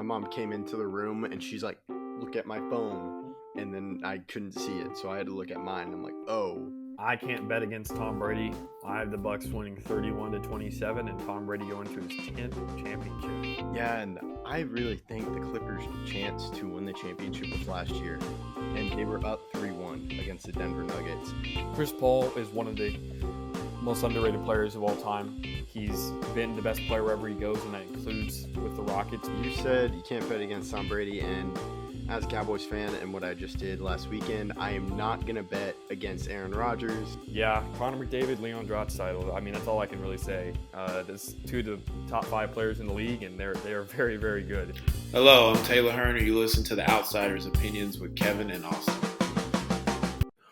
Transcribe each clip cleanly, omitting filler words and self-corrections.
my mom came into the room and she's like, look at my phone. And then I couldn't see it, so I had to look at mine. I'm like, oh. I can't bet against Tom Brady. I have the Bucks winning 31-27 and Tom Brady going to his 10th championship. Yeah, and I really think the Clippers' chance to win the championship was last year. And they were up 3-1 against the Denver Nuggets. Chris Paul is one of the most underrated players of all time. He's been the best player wherever he goes, and that includes with the Rockets. You said you can't bet against Tom Brady, and as a Cowboys fan and what I just did last weekend, I am not going to bet against Aaron Rodgers. Yeah, Connor McDavid, Leon Draisaitl. I mean, that's all I can really say. There's two of the top 5 players in the league, and they are very, very good. Hello, I'm Taylor Hearn, and you listen to The Outsiders' Opinions with Kevin and Austin.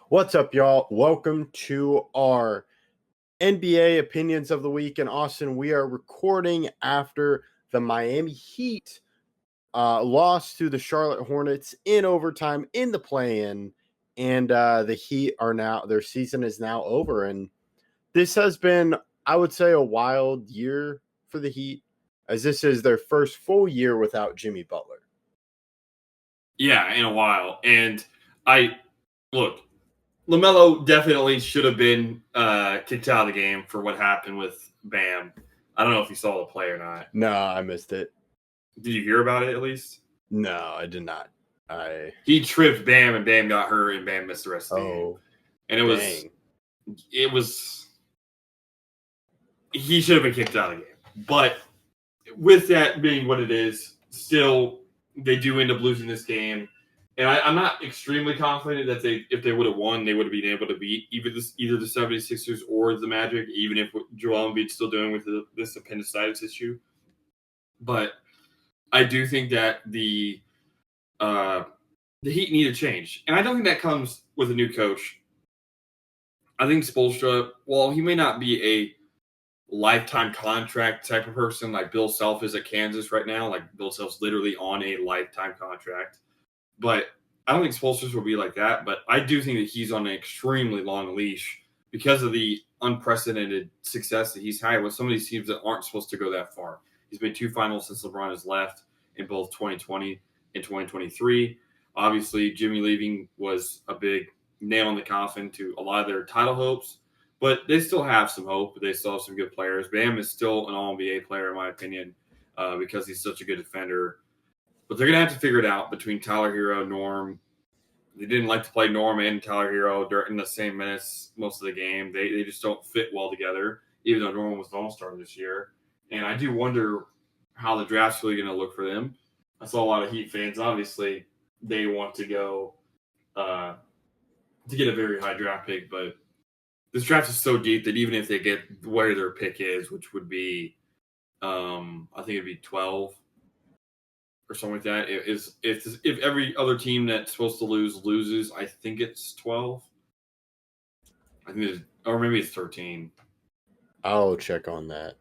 What's up, y'all? Welcome to our NBA Opinions of the Week. In Austin, we are recording after the Miami Heat lost to the Charlotte Hornets in overtime in the play-in, and the Heat are now, their season is now over, and this has been, I would say, a wild year for the Heat, as this is their first full year without Jimmy Butler. Yeah, in a while. And LaMelo definitely should have been kicked out of the game for what happened with Bam. I don't know if you saw the play or not. No, I missed it. Did you hear about it at least? No, I did not. He tripped Bam and Bam got hurt and Bam missed the rest of the game. And it was he should have been kicked out of the game. But with that being what it is, still they do end up losing this game. And I'm not extremely confident that if they would have won, they would have been able to beat either the 76ers or the Magic, even if what Joel Embiid's still doing with this appendicitis issue. But I do think that the Heat need a change. And I don't think that comes with a new coach. I think Spoelstra, while he may not be a lifetime contract type of person like Bill Self is at Kansas right now, like Bill Self's literally on a lifetime contract. But I don't think Spoelstra will be like that. But I do think that he's on an extremely long leash because of the unprecedented success that he's had with some of these teams that aren't supposed to go that far. He's been 2 finals since LeBron has left in both 2020 and 2023. Obviously, Jimmy leaving was a big nail in the coffin to a lot of their title hopes. But they still have some hope. They still have some good players. Bam is still an All-NBA player, in my opinion, because he's such a good defender. But they're going to have to figure it out between Tyler Hero, Norm. They didn't like to play Norm and Tyler Hero during the same minutes most of the game. They just don't fit well together, even though Norm was the All-Star this year. And I do wonder how the draft's really going to look for them. I saw a lot of Heat fans. Obviously, they want to go to get a very high draft pick. But this draft is so deep that even if they get where their pick is, which would be, I think it'd be 12 or something like that. If every other team that's supposed to loses, I think it's 12. I think or maybe it's 13. I'll check on that.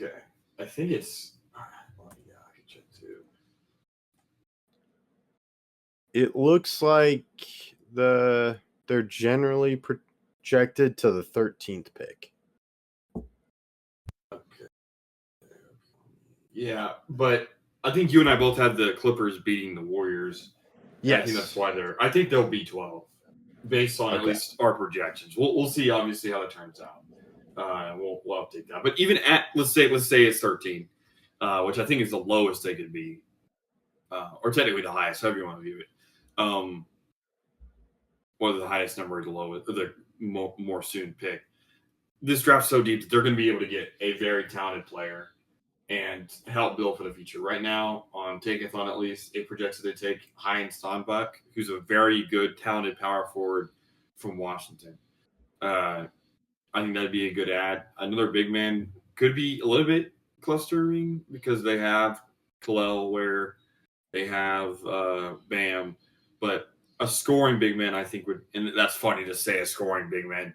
Okay. I think it's yeah, I can check too. It looks like they're generally projected to the 13th pick. Okay. Yeah, but I think you and I both had the Clippers beating the Warriors. Yes. I think that's why I think they'll be 12 based on at least our projections. We'll see obviously how it turns out. We'll update that. But even at let's say it's 13, which I think is the lowest they could be, or technically the highest, however you want to view it. Whether the highest number or the lowest, or the more soon pick. This draft's so deep that they're going to be able to get a very talented player and help build for the future. Right now, on Takeathon at least, it projects that they take Heinz Sandbuck, who's a very good, talented power forward from Washington. I think that'd be a good add. Another big man could be a little bit clustering because they have Kalel where they have Bam, but a scoring big man I think would, and that's funny to say a scoring big man,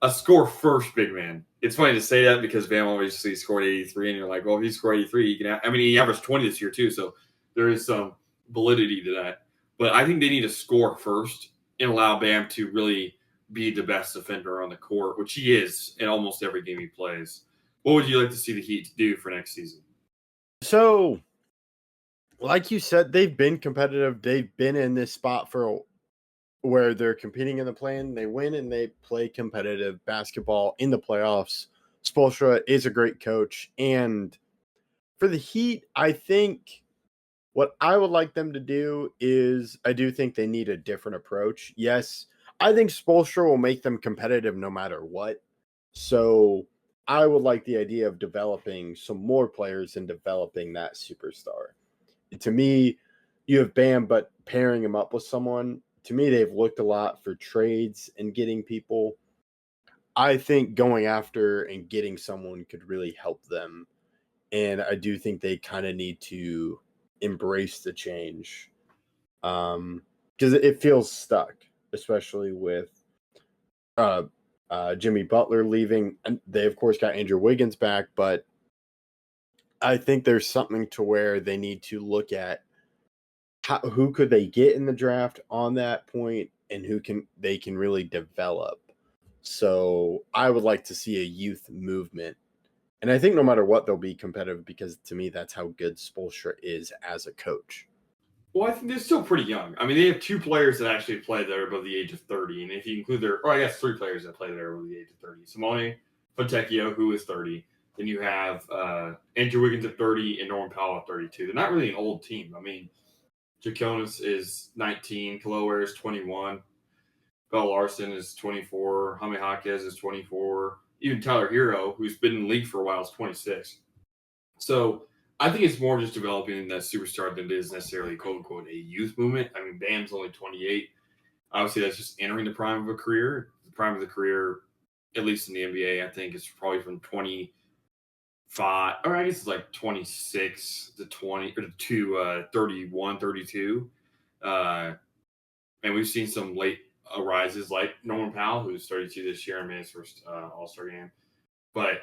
a score first big man. It's funny to say that because Bam obviously scored 83 and you're like, well, if he scored 83, he can he averaged 20 this year too, so there is some validity to that. But I think they need to score first and allow Bam to really be the best defender on the court, which he is in almost every game he plays. What would you like to see the Heat do for next season? So, like you said, they've been competitive. They've been in this spot where they're competing in the play-in. They win and they play competitive basketball in the playoffs. Spoelstra is a great coach. And for the Heat, I think what I would like them to do is I do think they need a different approach. Yes, I think Spoelstra will make them competitive no matter what. So I would like the idea of developing some more players and developing that superstar. To me, you have Bam, but pairing him up with someone, to me, they've looked a lot for trades and getting people. I think going after and getting someone could really help them. And I do think they kind of need to embrace the change because it feels stuck, especially with Jimmy Butler leaving. And they, of course, got Andrew Wiggins back, but I think there's something to where they need to look at who could they get in the draft on that point and who they can really develop. So I would like to see a youth movement. And I think no matter what, they'll be competitive because to me, that's how good Spoelstra is as a coach. Well, I think they're still pretty young. I mean, they have 2 players that actually play there above the age of 30. And if you include I guess 3 players that play there above the age of 30. Simone Fontecchio, who is 30. Then you have Andrew Wiggins at 30 and Norman Powell at 32. They're not really an old team. I mean, Jaconis is 19. Kalower is 21. Bell Larson is 24. Jaime Jaquez is 24. Even Tyler Hero, who's been in the league for a while, is 26. So I think it's more just developing that superstar than it is necessarily quote unquote a youth movement. I mean, Bam's only 28. Obviously, that's just entering the prime of a career. The prime of the career, at least in the NBA, I think is probably from 25, or I guess it's like 26 to 20 or to 31, 32. And we've seen some late rises like Norman Powell, who's 32 this year and made his first All-Star game. But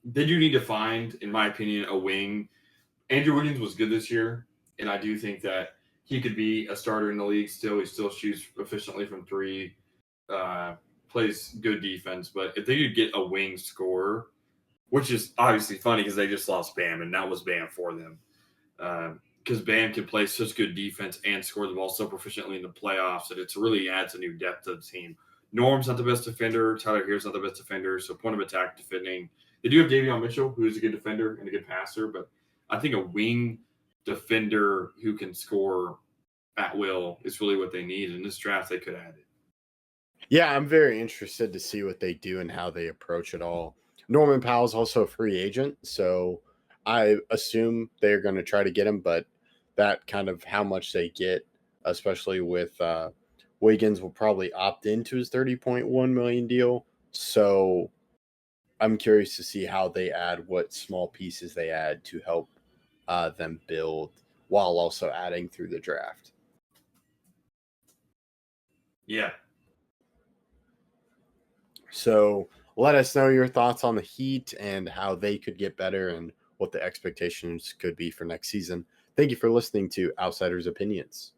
they do need to find, in my opinion, a wing. Andrew Wiggins was good this year, and I do think that he could be a starter in the league still. He still shoots efficiently from 3, plays good defense. But if they could get a wing scorer, which is obviously funny because they just lost Bam, and that was Bam for them. Because Bam can play such good defense and score the ball so proficiently in the playoffs that it really adds a new depth to the team. Norm's not the best defender. Tyler Hero's not the best defender. So point of attack defending. They do have Davion Mitchell, who is a good defender and a good passer, but I think a wing defender who can score at will is really what they need. In this draft, they could add it. Yeah, I'm very interested to see what they do and how they approach it all. Norman Powell's also a free agent, so I assume they're going to try to get him, but that kind of how much they get, especially with Wiggins, will probably opt into his $30.1 million deal. So I'm curious to see how they add, what small pieces they add to help them build while also adding through the draft. Yeah. So let us know your thoughts on the Heat and how they could get better and what the expectations could be for next season. Thank you for listening to Outsiders Opinions.